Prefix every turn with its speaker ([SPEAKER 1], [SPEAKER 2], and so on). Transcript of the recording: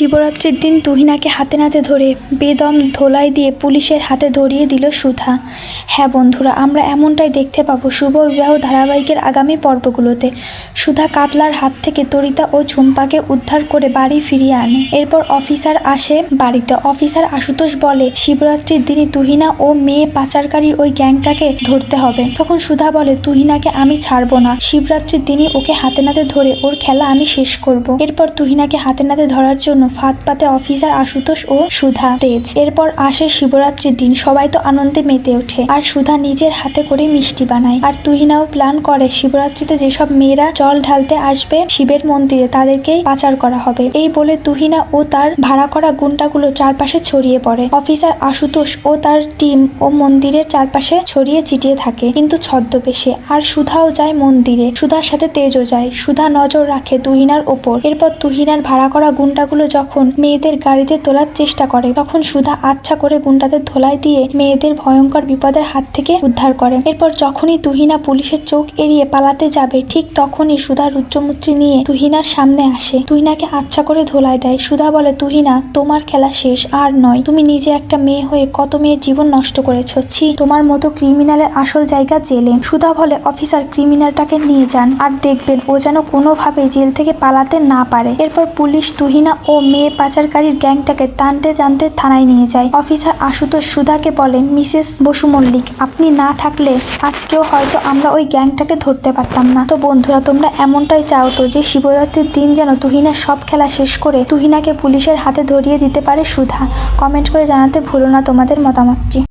[SPEAKER 1] শিবরাত্রির দিন তুহিনাকে হাতে নাতে ধরে বেদম ধোলাই দিয়ে পুলিশের হাতে ধরিয়ে দিল সুধা। হ্যাঁ বন্ধুরা, আমরা এমনটাই দেখতে পাবো শুভ বিবাহ ধারাবাহিকের আগামী পর্বগুলোতে। সুধা কাতলার হাত থেকে তরিতা ও ঝুম্পাকে উদ্ধার করে বাড়ি ফিরিয়ে আনে। এরপর অফিসার আসে বাড়িতে। অফিসার আশুতোষ বলে শিবরাত্রির দিনই তুহিনা ও মেয়ে পাচারকারীর ওই গ্যাংটাকে ধরতে হবে। তখন সুধা বলে তুহিনাকে আমি ছাড়বো না, শিবরাত্রির দিনই ওকে হাতে নাতে ধরে ওর খেলা আমি শেষ করব। এরপর তুহিনাকে হাতে নাতে ধরার জন্য ফাঁদ পাতে অফিসার আশুতোষ ও সুধা তেজ। এরপর আসে শিবরাত্রির দিন, সবাই তো আনন্দে মেতে ওঠে আর সুধা নিজের হাতে করে মিষ্টি বানায়। আর তুহিনাও প্ল্যান করে শিবরাত্রিতে যেসব মেয়েরা জল ঢালতে আসবে শিবের মন্দিরে তাদেরকেই পাচার করা হবে। এই বলে তুহিনা ও তার ভাড়া করা গুন্ডাগুলো চারপাশে ছড়িয়ে পড়ে। অফিসার আশুতোষ ও তার টিম ও মন্দিরের চারপাশে ছড়িয়ে ছিটিয়ে থাকে কিন্তু ছদ্মবেশে। আর সুধাও যায় মন্দিরে, সুধার সাথে তেজও যায়। সুধা নজর রাখে তুহিনার ওপর। এরপর তুহিনার ভাড়া করা গুন্ডাগুলো যখন মেয়েদের গাড়িতে তোলার চেষ্টা করে তখন সুধা আচ্ছা করে গুন্ডাদের ধোলাই দিয়ে মেয়েদের ভয়ঙ্কর বিপদের হাত থেকে উদ্ধার করে। এরপর যখনই তুহিনা পুলিশের চোখ এড়িয়ে পালাতে যাবে ঠিক তখনই সুধা রুদ্রমূর্তি নিয়ে তুহিনার সামনে আসে। তুহিনাকে আচ্ছা করে ধোলাই দেয়। সুধা বলে তুহিনা, তোমার খেলা শেষ আর নয়। তুমি নিজে একটা মেয়ে হয়ে কত মেয়ের জীবন নষ্ট করেছো। ছি, তোমার মতো ক্রিমিনালের আসল জায়গা জেলে। সুধা বলে অফিসার ক্রিমিনালটাকে নিয়ে যান আর দেখবেন ও যেন কোনোভাবে জেল থেকে পালাতে না পারে। এরপর পুলিশ তুহিনা ও মেয়ে পাচারকারীর গ্যাংটাকে টানতে টানতে থানায় নিয়ে যায়। অফিসার আশুতোষ সুধাকে বলে মিসেস বসু মল্লিক, আপনি না থাকলে আজকেও হয়তো আমরা ওই গ্যাংটাকে ধরতে পারতাম না। তো বন্ধুরা, তোমরা এমনটাই চাও তো যে শিবরাত্রির দিন যেন তুহিনার সব খেলা শেষ করে তুহিনাকে পুলিশের হাতে ধরিয়ে দিতে পারে সুধা? কমেন্ট করে জানাতে ভুলো না তোমাদের মতামতটি।